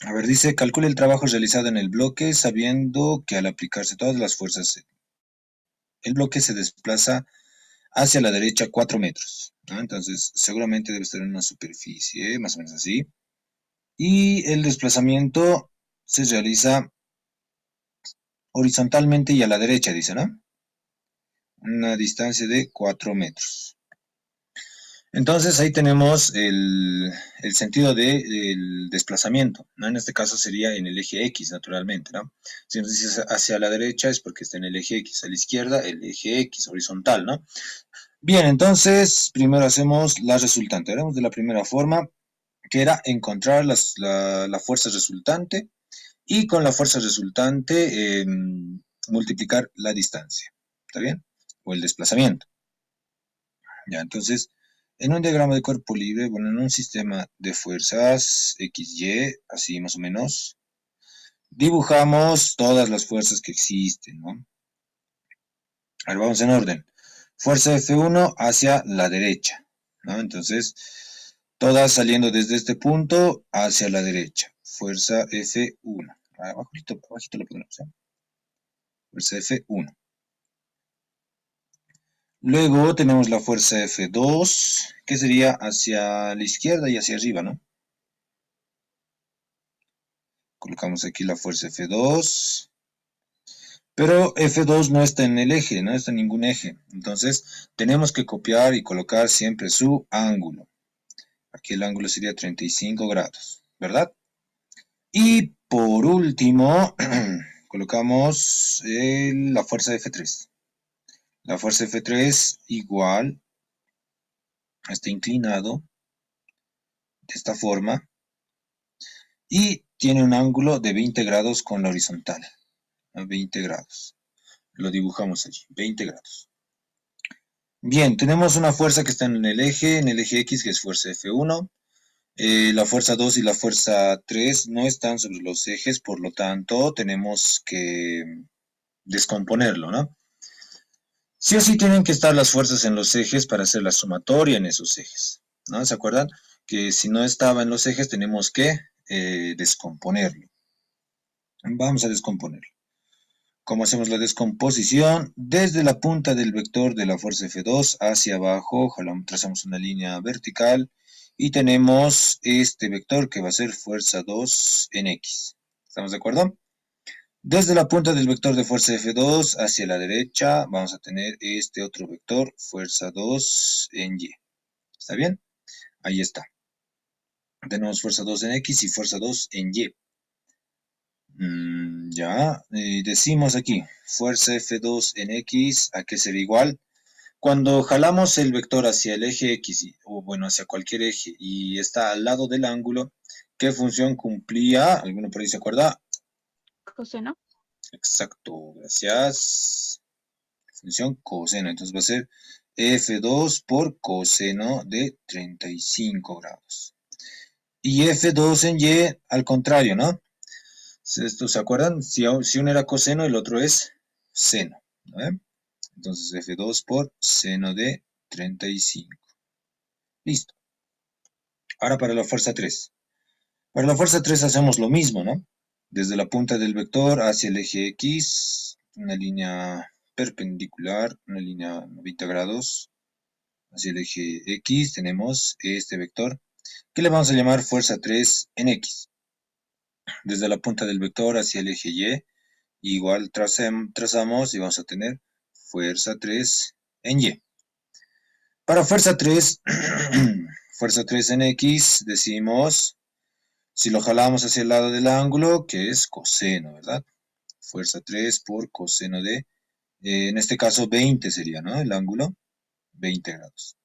A ver, dice, calcule el trabajo realizado en el bloque sabiendo que al aplicarse todas las fuerzas, el bloque se desplaza hacia la derecha 4 metros, ¿no? Entonces, seguramente debe estar en una superficie, más o menos así. Y el desplazamiento se realiza horizontalmente y a la derecha, dice, ¿no? Una distancia de 4 metros. Entonces ahí tenemos el sentido del desplazamiento, ¿no? En este caso sería en el eje X, naturalmente, ¿no? Si nos dice hacia la derecha es porque está en el eje X, a la izquierda el eje X, horizontal, ¿no? Bien, entonces primero hacemos la resultante. Haremos de la primera forma, que era encontrar la fuerza resultante y con la fuerza resultante multiplicar la distancia, ¿está bien? O el desplazamiento. Ya, entonces, en un diagrama de cuerpo libre, bueno, en un sistema de fuerzas XY, así más o menos, dibujamos todas las fuerzas que existen, ¿no? Ahora vamos en orden. Fuerza F1 hacia la derecha, ¿no? Entonces, todas saliendo desde este punto hacia la derecha. Fuerza F1. Abajito, abajito lo ponemos, ¿eh? Fuerza F1. Luego tenemos la fuerza F2, que sería hacia la izquierda y hacia arriba, ¿no? Colocamos aquí la fuerza F2, pero F2 no está en el eje, no está en ningún eje. Entonces, tenemos que copiar y colocar siempre su ángulo. Aquí el ángulo sería 35 grados, ¿verdad? Y por último, colocamos la fuerza F3. La fuerza F3 igual, está inclinado de esta forma y tiene un ángulo de 20 grados con la horizontal. 20 grados. Lo dibujamos allí, 20 grados. Bien, tenemos una fuerza que está en el eje X, que es fuerza F1. La fuerza 2 y la fuerza 3 no están sobre los ejes, por lo tanto, tenemos que descomponerlo, ¿no? Sí o sí tienen que estar las fuerzas en los ejes para hacer la sumatoria en esos ejes, ¿no? ¿Se acuerdan? Que si no estaba en los ejes tenemos que descomponerlo. Vamos a descomponerlo. ¿Cómo hacemos la descomposición? Desde la punta del vector de la fuerza F2 hacia abajo, trazamos una línea vertical y tenemos este vector que va a ser fuerza 2 en X. ¿Estamos de acuerdo? Desde la punta del vector de fuerza F2 hacia la derecha vamos a tener este otro vector, fuerza 2 en Y. ¿Está bien? Ahí está. Tenemos fuerza 2 en X y fuerza 2 en Y. Ya, decimos aquí, fuerza F2 en X, ¿a qué será igual? Cuando jalamos el vector hacia el eje X, o bueno, hacia cualquier eje, y está al lado del ángulo, ¿qué función cumplía? ¿Alguno por ahí se acuerda? Coseno. Exacto, gracias. Función coseno, entonces va a ser F2 por coseno de 35 grados. Y F2 en Y, al contrario, ¿no? ¿Esto se acuerdan? Si uno era coseno, el otro es seno, ¿no? Entonces F2 por seno de 35. Listo. Ahora para la fuerza 3. Para la fuerza 3 hacemos lo mismo, ¿no? Desde la punta del vector hacia el eje X, una línea perpendicular, una línea 90 grados. Hacia el eje X tenemos este vector, que le vamos a llamar fuerza 3 en X. Desde la punta del vector hacia el eje Y, igual trazamos y vamos a tener fuerza 3 en Y. Para fuerza 3, fuerza 3 en X, decimos, si lo jalamos hacia el lado del ángulo, que es coseno, ¿verdad? Fuerza 3 por coseno de, en este caso 20 sería, ¿no? El ángulo, 20 grados.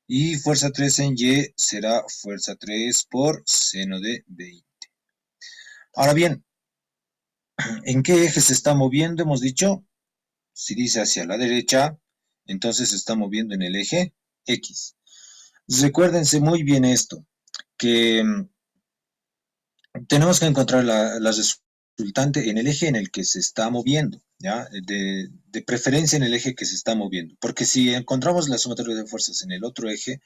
Y fuerza 3 en Y será fuerza 3 por seno de 20. Ahora bien, ¿en qué eje se está moviendo? Hemos dicho, si dice hacia la derecha, entonces se está moviendo en el eje X. Recuérdense muy bien esto, que tenemos que encontrar la resultante en el eje en el que se está moviendo, ¿ya? De preferencia en el eje que se está moviendo, porque si encontramos la sumatoria de fuerzas en el otro eje,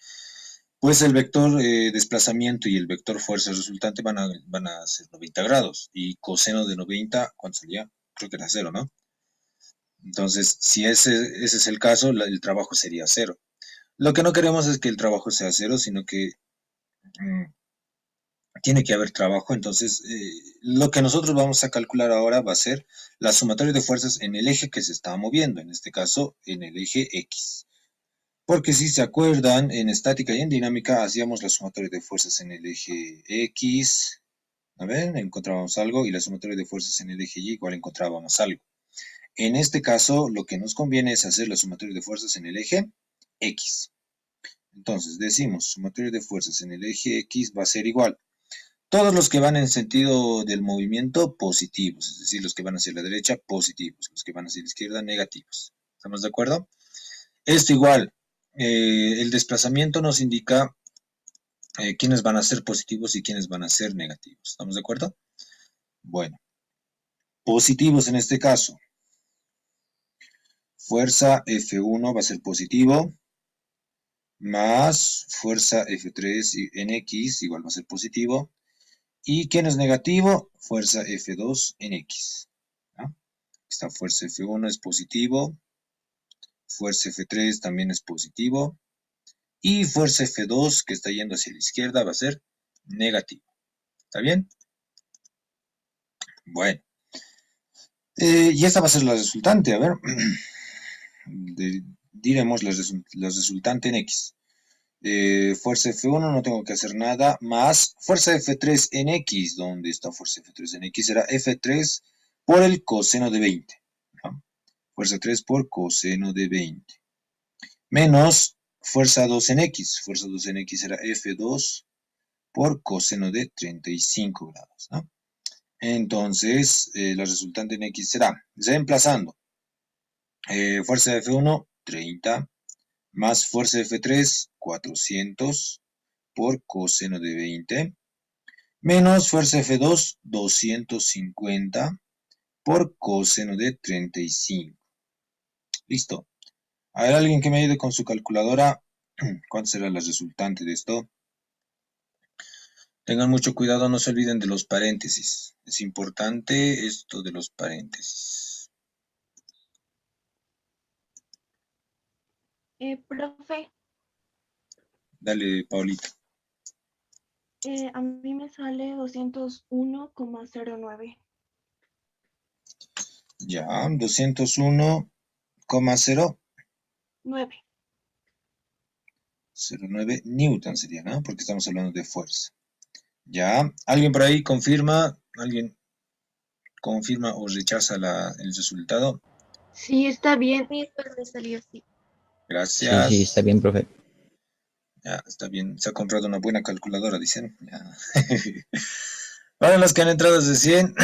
Pues el vector desplazamiento y el vector fuerza resultante van a ser 90 grados. Y coseno de 90, ¿cuánto sería? Creo que era cero, ¿no? Entonces, si ese es el caso, el trabajo sería cero. Lo que no queremos es que el trabajo sea cero, sino que mm, tiene que haber trabajo. Entonces, lo que nosotros vamos a calcular ahora va a ser la sumatoria de fuerzas en el eje que se está moviendo, en este caso, en el eje X. Porque si se acuerdan, en estática y en dinámica hacíamos la sumatoria de fuerzas en el eje X, a ver, encontrábamos algo, y la sumatoria de fuerzas en el eje Y igual encontrábamos algo. En este caso, lo que nos conviene es hacer la sumatoria de fuerzas en el eje X. Entonces, decimos, sumatoria de fuerzas en el eje X va a ser igual. Todos los que van en sentido del movimiento, positivos, es decir, los que van hacia la derecha, positivos, los que van hacia la izquierda, negativos. ¿Estamos de acuerdo? Esto igual, el desplazamiento nos indica quiénes van a ser positivos y quiénes van a ser negativos. ¿Estamos de acuerdo? Bueno, positivos en este caso. Fuerza F1 va a ser positivo, más fuerza F3 en X igual va a ser positivo. ¿Y quién es negativo? Fuerza F2 en X. ¿No? Esta fuerza F1 es positivo, fuerza F3 también es positivo, y fuerza F2 que está yendo hacia la izquierda va a ser negativo. ¿Está bien? Bueno. Y esta va a ser la resultante, a ver. Diremos la resultante en X. Fuerza F1 no tengo que hacer nada, más fuerza F3 en X. ¿Dónde está fuerza F3 en X? Será F3 por el coseno de 20. ¿No? Fuerza 3 por coseno de 20. Menos fuerza 2 en X. Fuerza 2 en X será F2 por coseno de 35 grados. ¿No? Entonces, la resultante en X será, reemplazando, fuerza de F1, 30, más fuerza de F3, 400, por coseno de 20, menos fuerza de F2, 250, por coseno de 35. Listo. A ver, alguien que me ayude con su calculadora. ¿Cuánto será la resultante de esto? Tengan mucho cuidado, no se olviden de los paréntesis. Es importante esto de los paréntesis. Profe, Dale, Paulita. a mí me sale 201,09. Ya, 201,009 9. newton sería, ¿no? Porque estamos hablando de fuerza. Ya, ¿alguien por ahí confirma? ¿Alguien confirma o rechaza el resultado? Sí, está bien. Sí, pues me salió así. Sí, está Gracias. bien, profe. Ya, está bien. Se ha comprado una buena calculadora, dicen. Ya. Para los que han entrado desde 100,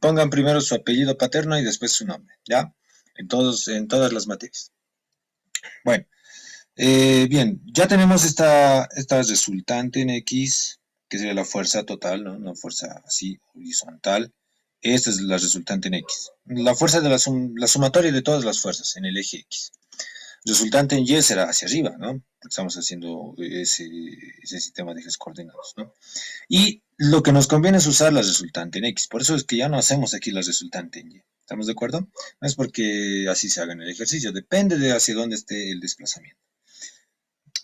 pongan primero su apellido paterno y después su nombre, ¿ya? En todas las materias. Bueno, bien, ya tenemos esta resultante en X, que sería la fuerza total, ¿no? Una fuerza así, horizontal. Esta es la resultante en X. La fuerza de la sumatoria de todas las fuerzas en el eje X. Resultante en Y será hacia arriba, ¿no? Estamos haciendo ese sistema de ejes coordenados, ¿no? Y lo que nos conviene es usar la resultante en X. Por eso es que ya no hacemos aquí la resultante en Y. ¿Estamos de acuerdo? No es porque así se haga en el ejercicio. Depende de hacia dónde esté el desplazamiento.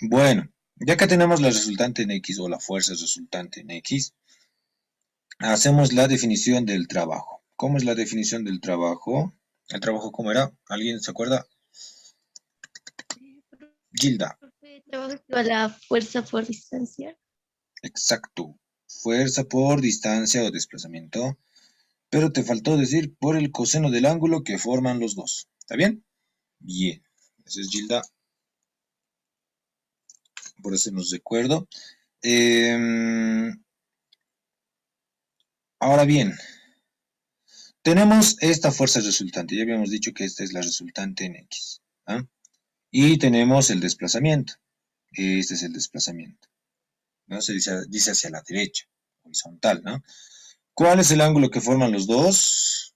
Bueno, ya que tenemos la resultante en X o la fuerza resultante en X, hacemos la definición del trabajo. ¿Cómo es la definición del trabajo? ¿El trabajo cómo era? ¿Alguien se acuerda? Gilda. Profe, trabajo igual a fuerza por distancia. Exacto. Fuerza por distancia o desplazamiento. Pero te faltó decir por el coseno del ángulo que forman los dos. ¿Está bien? Bien. Esa es Gilda. Por eso nos recuerdo. Ahora bien, tenemos esta fuerza resultante. Ya habíamos dicho que esta es la resultante en X. ¿Ah? Y tenemos el desplazamiento. Este es el desplazamiento. ¿No? Se dice hacia la derecha, horizontal, ¿no? ¿Cuál es el ángulo que forman los dos?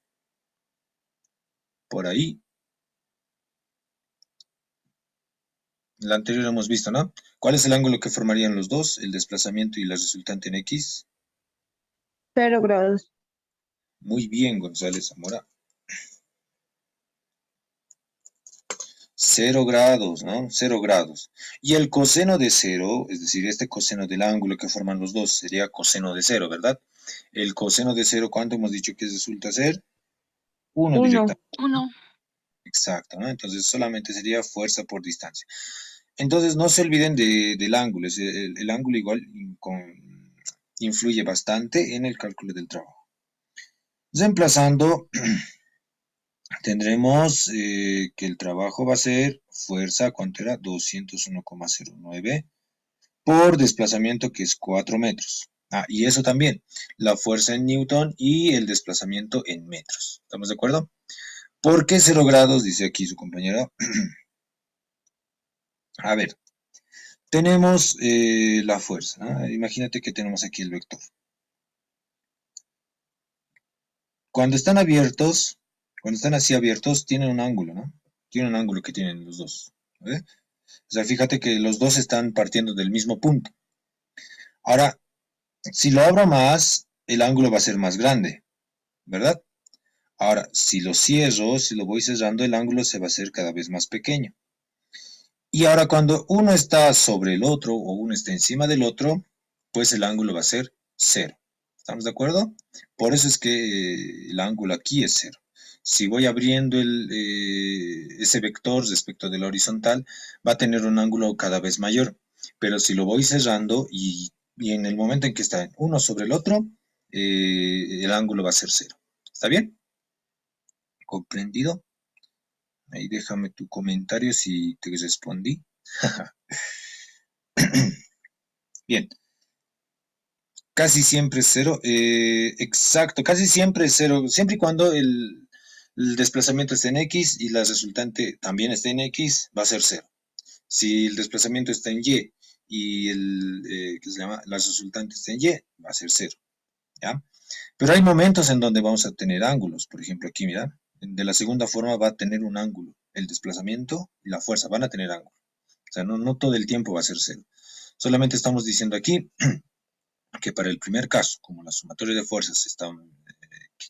Por ahí. La anterior hemos visto, ¿no? ¿Cuál es el ángulo que formarían los dos? El desplazamiento y la resultante en X. 0 grados. Muy bien, González Zamora. 0 grados, ¿no? 0 grados. Y el coseno de 0, es decir, este coseno del ángulo que forman los dos, sería coseno de 0, ¿verdad? El coseno de 0, ¿cuánto hemos dicho que resulta ser? 1 directamente. 1. Exacto, ¿no? Entonces solamente sería fuerza por distancia. Entonces no se olviden del ángulo. El ángulo igual influye bastante en el cálculo del trabajo. Reemplazando, tendremos que el trabajo va a ser fuerza, ¿cuánto era? 201,09 por desplazamiento, que es 4 metros. Ah, y eso también, la fuerza en Newton y el desplazamiento en metros. ¿Estamos de acuerdo? ¿Por qué 0 grados? Dice aquí su compañero. A ver, tenemos la fuerza, ¿no? Imagínate que tenemos aquí el vector. Cuando están abiertos, cuando están así abiertos, tienen un ángulo, ¿no? Tienen un ángulo que tienen los dos. ¿Ve? O sea, fíjate que los dos están partiendo del mismo punto. Ahora, si lo abro más, el ángulo va a ser más grande, ¿verdad? Ahora, si lo cierro, si lo voy cerrando, el ángulo se va a hacer cada vez más pequeño. Y ahora cuando uno está sobre el otro o uno está encima del otro, pues el ángulo va a ser 0. ¿Estamos de acuerdo? Por eso es que el ángulo aquí es 0. Si voy abriendo ese vector respecto de la horizontal, va a tener un ángulo cada vez mayor. Pero si lo voy cerrando y en el momento en que está uno sobre el otro, el ángulo va a ser 0. ¿Está bien? ¿Comprendido? Ahí déjame tu comentario si te respondí. Bien. Casi siempre es 0. Exacto, casi siempre es 0. Siempre y cuando el desplazamiento esté en X y la resultante también esté en X, va a ser 0. Si el desplazamiento está en Y ¿qué se llama? La resultante está en Y, va a ser 0. ¿Ya? Pero hay momentos en donde vamos a tener ángulos. Por ejemplo, aquí, mira, de la segunda forma va a tener un ángulo. El desplazamiento y la fuerza van a tener ángulo. O sea, no todo el tiempo va a ser 0. Solamente estamos diciendo aquí que para el primer caso, como la sumatoria de fuerzas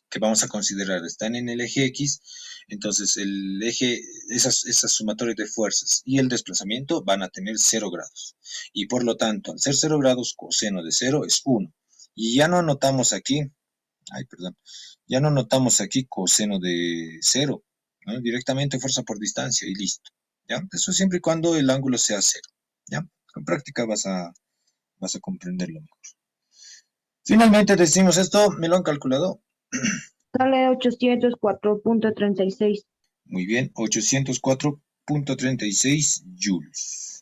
que vamos a considerar están en el eje X, entonces el eje, esas sumatorias de fuerzas y el desplazamiento van a tener 0 grados. Y por lo tanto, al ser 0 grados, coseno de 0 es 1. Y ya no anotamos aquí, ya no anotamos aquí coseno de 0, ¿no? Directamente fuerza por distancia y listo. ¿Ya? Eso siempre y cuando el ángulo sea 0. ¿Ya? Con práctica vas a comprenderlo mejor. Finalmente decimos esto, me lo han calculado. Sale 804.36. Muy bien, 804.36 joules.